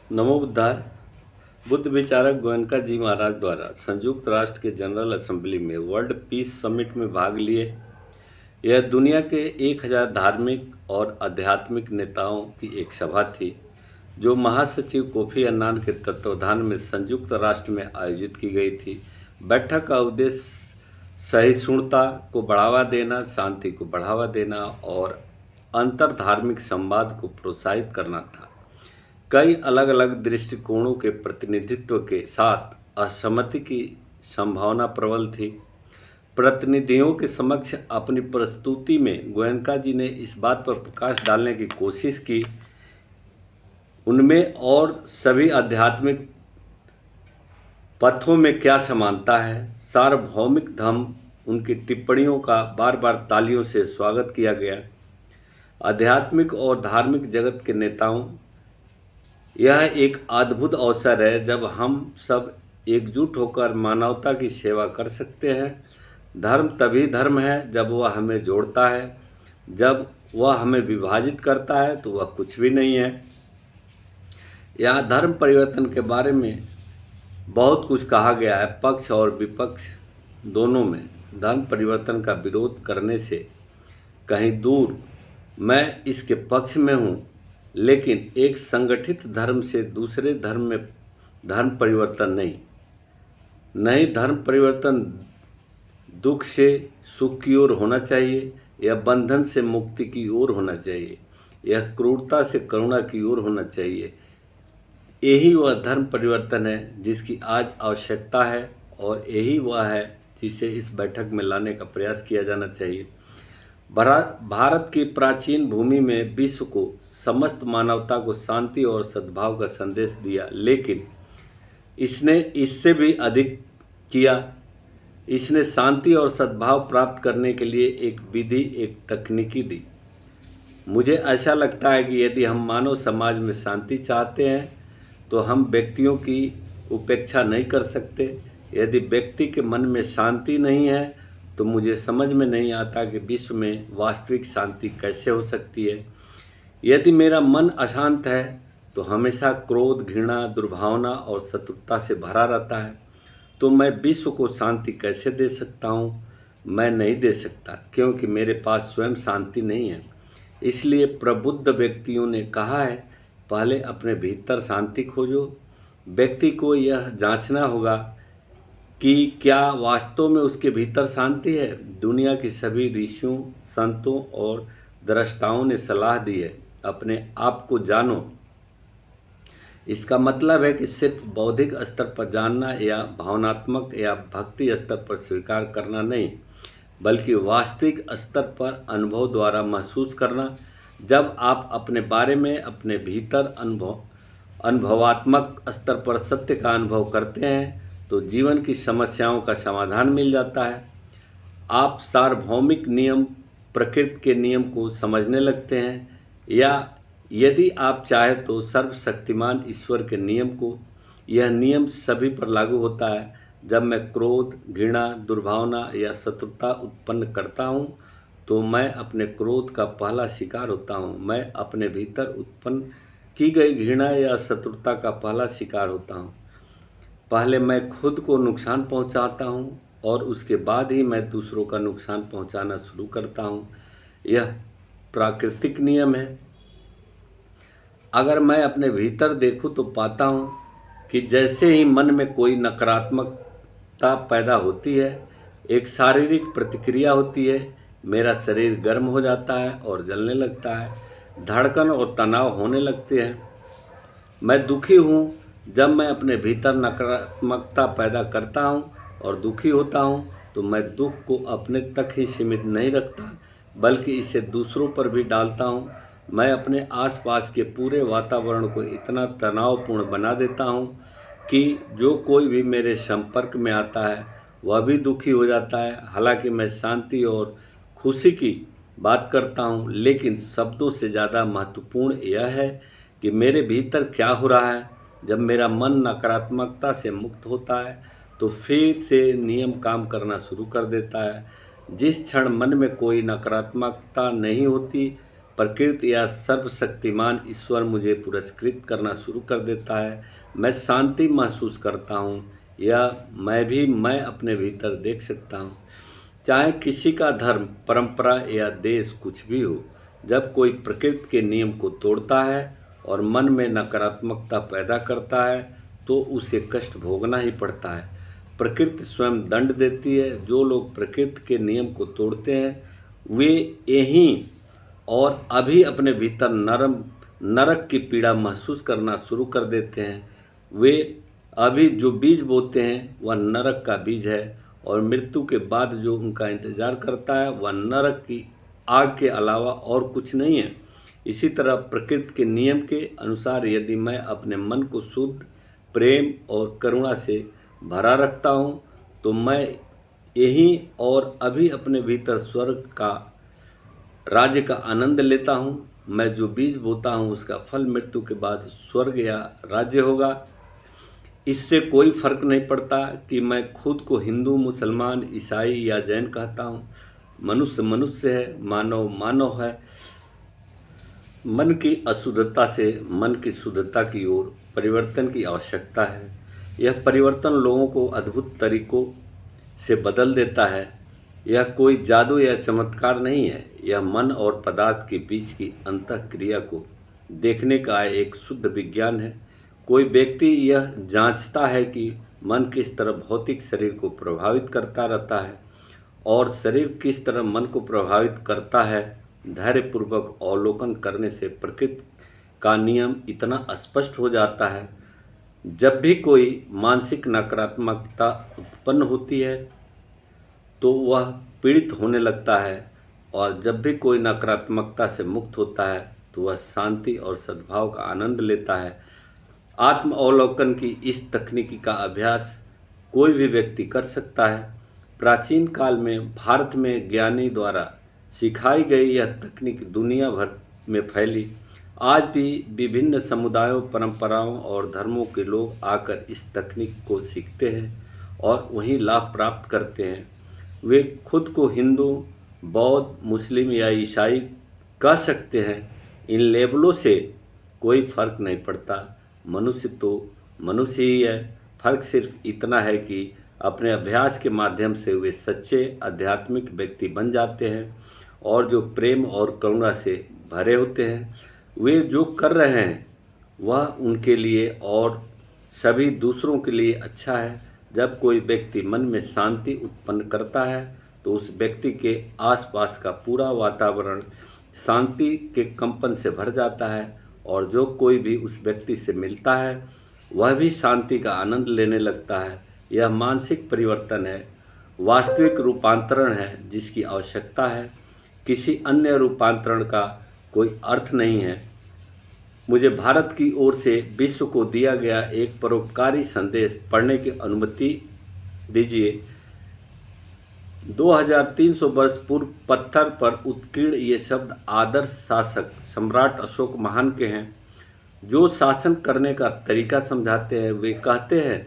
नमो बुद्धाय। बुद्ध विचारक गोयनका जी महाराज द्वारा संयुक्त राष्ट्र के जनरल असेंबली में वर्ल्ड पीस समिट में भाग लिए। यह दुनिया के 1000 धार्मिक और आध्यात्मिक नेताओं की एक सभा थी जो महासचिव कोफी अन्नान के तत्वावधान में संयुक्त राष्ट्र में आयोजित की गई थी। बैठक का उद्देश्य सहिष्णुता को बढ़ावा देना, शांति को बढ़ावा देना और अंतर धार्मिक संवाद को प्रोत्साहित करना था। कई अलग अलग दृष्टिकोणों के प्रतिनिधित्व के साथ असहमति की संभावना प्रबल थी। प्रतिनिधियों के समक्ष अपनी प्रस्तुति में गोयनका जी ने इस बात पर प्रकाश डालने की कोशिश की उनमें और सभी आध्यात्मिक पथों में क्या समानता है। सार्वभौमिक धर्म उनकी टिप्पणियों का बार बार तालियों से स्वागत किया गया। आध्यात्मिक और धार्मिक जगत के नेताओं, यह एक अद्भुत अवसर है जब हम सब एकजुट होकर मानवता की सेवा कर सकते हैं। धर्म तभी धर्म है जब वह हमें जोड़ता है। जब वह हमें विभाजित करता है तो वह कुछ भी नहीं है। यहाँ धर्म परिवर्तन के बारे में बहुत कुछ कहा गया है। पक्ष और विपक्ष दोनों में धर्म परिवर्तन का विरोध करने से कहीं दूर मैं इसके पक्ष में हूँ, लेकिन एक संगठित धर्म से दूसरे धर्म में धर्म परिवर्तन नहीं। धर्म परिवर्तन दुख से सुख की ओर होना चाहिए, यह बंधन से मुक्ति की ओर होना चाहिए, यह क्रूरता से करुणा की ओर होना चाहिए। यही वह धर्म परिवर्तन है जिसकी आज आवश्यकता है और यही वह है जिसे इस बैठक में लाने का प्रयास किया जाना चाहिए। भारत की प्राचीन भूमि में विश्व को, समस्त मानवता को शांति और सद्भाव का संदेश दिया, लेकिन इसने इससे भी अधिक किया। इसने शांति और सद्भाव प्राप्त करने के लिए एक विधि, एक तकनीकी दी। मुझे ऐसा लगता है कि यदि हम मानव समाज में शांति चाहते हैं तो हम व्यक्तियों की उपेक्षा नहीं कर सकते। यदि व्यक्ति के मन में शांति नहीं है तो मुझे समझ में नहीं आता कि विश्व में वास्तविक शांति कैसे हो सकती है। यदि मेरा मन अशांत है तो हमेशा क्रोध, घृणा, दुर्भावना और शत्रुता से भरा रहता है, तो मैं विश्व को शांति कैसे दे सकता हूँ? मैं नहीं दे सकता, क्योंकि मेरे पास स्वयं शांति नहीं है। इसलिए प्रबुद्ध व्यक्तियों ने कहा है, पहले अपने भीतर शांति खोजो। व्यक्ति को यह जांचना होगा कि क्या वास्तव में उसके भीतर शांति है। दुनिया की सभी ऋषियों, संतों और दृष्टाओं ने सलाह दी है, अपने आप को जानो। इसका मतलब है कि सिर्फ बौद्धिक स्तर पर जानना या भावनात्मक या भक्ति स्तर पर स्वीकार करना नहीं, बल्कि वास्तविक स्तर पर अनुभव द्वारा महसूस करना। जब आप अपने बारे में अपने भीतर अनुभवात्मक स्तर पर सत्य का अनुभव करते हैं तो जीवन की समस्याओं का समाधान मिल जाता है। आप सार्वभौमिक नियम, प्रकृति के नियम को समझने लगते हैं, या यदि आप चाहें तो सर्वशक्तिमान ईश्वर के नियम को। यह नियम सभी पर लागू होता है। जब मैं क्रोध, घृणा, दुर्भावना या शत्रुता उत्पन्न करता हूँ तो मैं अपने क्रोध का पहला शिकार होता हूँ। मैं अपने भीतर उत्पन्न की गई घृणा या शत्रुता का पहला शिकार होता हूँ। पहले मैं खुद को नुकसान पहुंचाता हूं और उसके बाद ही मैं दूसरों का नुकसान पहुंचाना शुरू करता हूं। यह प्राकृतिक नियम है। अगर मैं अपने भीतर देखूं तो पाता हूं कि जैसे ही मन में कोई नकारात्मकता पैदा होती है, एक शारीरिक प्रतिक्रिया होती है। मेरा शरीर गर्म हो जाता है और जलने लगता है, धड़कन और तनाव होने लगते हैं। मैं दुखी हूँ। जब मैं अपने भीतर नकारात्मकता पैदा करता हूँ और दुखी होता हूँ तो मैं दुख को अपने तक ही सीमित नहीं रखता, बल्कि इसे दूसरों पर भी डालता हूँ। मैं अपने आसपास के पूरे वातावरण को इतना तनावपूर्ण बना देता हूँ कि जो कोई भी मेरे संपर्क में आता है वह भी दुखी हो जाता है। हालांकि मैं शांति और खुशी की बात करता हूँ, लेकिन शब्दों से ज़्यादा महत्वपूर्ण यह है कि मेरे भीतर क्या हो रहा है। जब मेरा मन नकारात्मकता से मुक्त होता है तो फिर से नियम काम करना शुरू कर देता है। जिस क्षण मन में कोई नकारात्मकता नहीं होती, प्रकृति या सर्वशक्तिमान ईश्वर मुझे पुरस्कृत करना शुरू कर देता है। मैं शांति महसूस करता हूँ। यह मैं अपने भीतर देख सकता हूँ। चाहे किसी का धर्म, परंपरा या देश कुछ भी हो, जब कोई प्रकृति के नियम को तोड़ता है और मन में नकारात्मकता पैदा करता है तो उसे कष्ट भोगना ही पड़ता है। प्रकृति स्वयं दंड देती है। जो लोग प्रकृति के नियम को तोड़ते हैं वे यहीं और अभी अपने भीतर नरक की पीड़ा महसूस करना शुरू कर देते हैं। वे अभी जो बीज बोते हैं वह नरक का बीज है और मृत्यु के बाद जो उनका इंतजार करता है वह नरक की आग के अलावा और कुछ नहीं है। इसी तरह प्रकृति के नियम के अनुसार यदि मैं अपने मन को शुद्ध, प्रेम और करुणा से भरा रखता हूँ तो मैं यहीं और अभी अपने भीतर स्वर्ग का राज्य का आनंद लेता हूँ। मैं जो बीज बोता हूँ उसका फल मृत्यु के बाद स्वर्ग या राज्य होगा। इससे कोई फर्क नहीं पड़ता कि मैं खुद को हिंदू, मुसलमान, ईसाई या जैन कहता हूँ। मनुष्य मनुष्य है, मानव मानव है। मन की अशुद्धता से मन की शुद्धता की ओर परिवर्तन की आवश्यकता है। यह परिवर्तन लोगों को अद्भुत तरीकों से बदल देता है। यह कोई जादू या चमत्कार नहीं है। यह मन और पदार्थ के बीच की अंतःक्रिया को देखने का एक शुद्ध विज्ञान है। कोई व्यक्ति यह जांचता है कि मन किस तरह भौतिक शरीर को प्रभावित करता रहता है और शरीर किस तरह मन को प्रभावित करता है। धैर्यपूर्वक अवलोकन करने से प्रकृति का नियम इतना स्पष्ट हो जाता है। जब भी कोई मानसिक नकारात्मकता उत्पन्न होती है तो वह पीड़ित होने लगता है और जब भी कोई नकारात्मकता से मुक्त होता है तो वह शांति और सद्भाव का आनंद लेता है। आत्म अवलोकन की इस तकनीकी का अभ्यास कोई भी व्यक्ति कर सकता है। प्राचीन काल में भारत में ज्ञानी द्वारा सिखाई गई यह तकनीक दुनिया भर में फैली। आज भी विभिन्न समुदायों, परंपराओं और धर्मों के लोग आकर इस तकनीक को सीखते हैं और वहीं लाभ प्राप्त करते हैं। वे खुद को हिंदू, बौद्ध, मुस्लिम या ईसाई कह सकते हैं। इन लेबलों से कोई फर्क नहीं पड़ता। मनुष्य तो मनुष्य ही है। फर्क सिर्फ इतना है कि अपने अभ्यास के माध्यम से वे सच्चे आध्यात्मिक व्यक्ति बन जाते हैं और जो प्रेम और करुणा से भरे होते हैं। वे जो कर रहे हैं वह उनके लिए और सभी दूसरों के लिए अच्छा है। जब कोई व्यक्ति मन में शांति उत्पन्न करता है तो उस व्यक्ति के आसपास का पूरा वातावरण शांति के कंपन से भर जाता है और जो कोई भी उस व्यक्ति से मिलता है वह भी शांति का आनंद लेने लगता है। यह मानसिक परिवर्तन है, वास्तविक रूपांतरण है जिसकी आवश्यकता है। किसी अन्य रूपांतरण का कोई अर्थ नहीं है। मुझे भारत की ओर से विश्व को दिया गया एक परोपकारी संदेश पढ़ने की अनुमति दीजिए। 2300 वर्ष पूर्व पत्थर पर उत्कीर्ण ये शब्द आदर्श शासक सम्राट अशोक महान के हैं, जो शासन करने का तरीका समझाते हैं। वे कहते हैं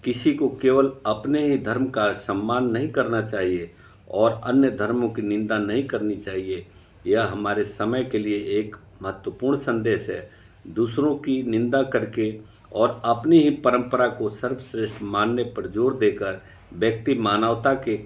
किसी को केवल अपने ही धर्म का सम्मान नहीं करना चाहिए और अन्य धर्मों की निंदा नहीं करनी चाहिए। यह हमारे समय के लिए एक महत्वपूर्ण संदेश है। दूसरों की निंदा करके और अपनी ही परंपरा को सर्वश्रेष्ठ मानने पर जोर देकर व्यक्ति मानवता के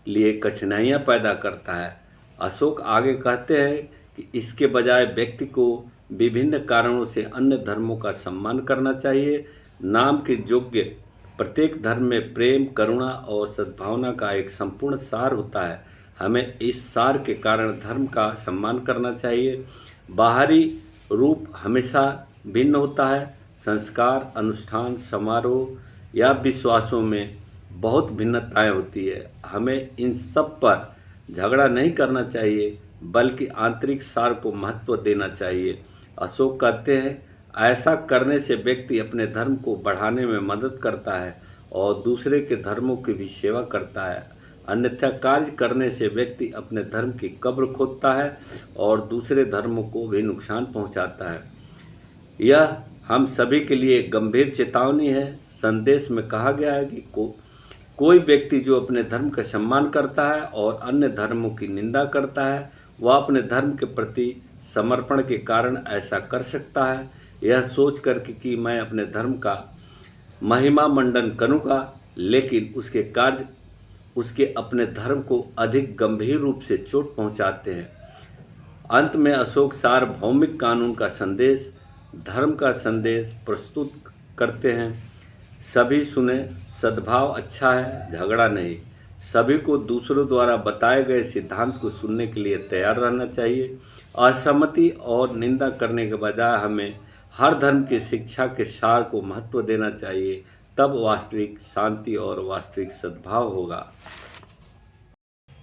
लिए कठिनाइयां पैदा करता है। अशोक आगे कहते हैं कि इसके बजाय व्यक्ति को विभिन्न कारणों से अन्य धर्मों का सम्मान करना चाहिए। नाम के योग्य प्रत्येक धर्म में प्रेम, करुणा और सद्भावना का एक संपूर्ण सार होता है। हमें इस सार के कारण धर्म का सम्मान करना चाहिए। बाहरी रूप हमेशा भिन्न होता है। संस्कार, अनुष्ठान, समारोह या विश्वासों में बहुत भिन्नताएं होती है। हमें इन सब पर झगड़ा नहीं करना चाहिए बल्कि आंतरिक सार को महत्व देना चाहिए। अशोक कहते हैं ऐसा करने से व्यक्ति अपने धर्म को बढ़ाने में मदद करता है और दूसरे के धर्मों की भी सेवा करता है। अन्यथा कार्य करने से व्यक्ति अपने धर्म की कब्र खोदता है और दूसरे धर्मों को भी नुकसान पहुंचाता है। यह हम सभी के लिए गंभीर चेतावनी है। संदेश में कहा गया है कि कोई व्यक्ति जो अपने धर्म का सम्मान करता है और अन्य धर्मों की निंदा करता है वह अपने धर्म के प्रति समर्पण के कारण ऐसा कर सकता है। यह सोच करके कि मैं अपने धर्म का महिमा मंडन करूँगा, लेकिन उसके कार्य उसके अपने धर्म को अधिक गंभीर रूप से चोट पहुंचाते हैं। अंत में अशोक सार्वभौमिक कानून का संदेश, धर्म का संदेश प्रस्तुत करते हैं। सभी सुने, सद्भाव अच्छा है, झगड़ा नहीं। सभी को दूसरों द्वारा बताए गए सिद्धांत को सुनने के लिए तैयार रहना चाहिए। असहमति और निंदा करने के बजाय हमें हर धर्म की शिक्षा के सार को महत्व देना चाहिए। तब वास्तविक शांति और वास्तविक सद्भाव होगा।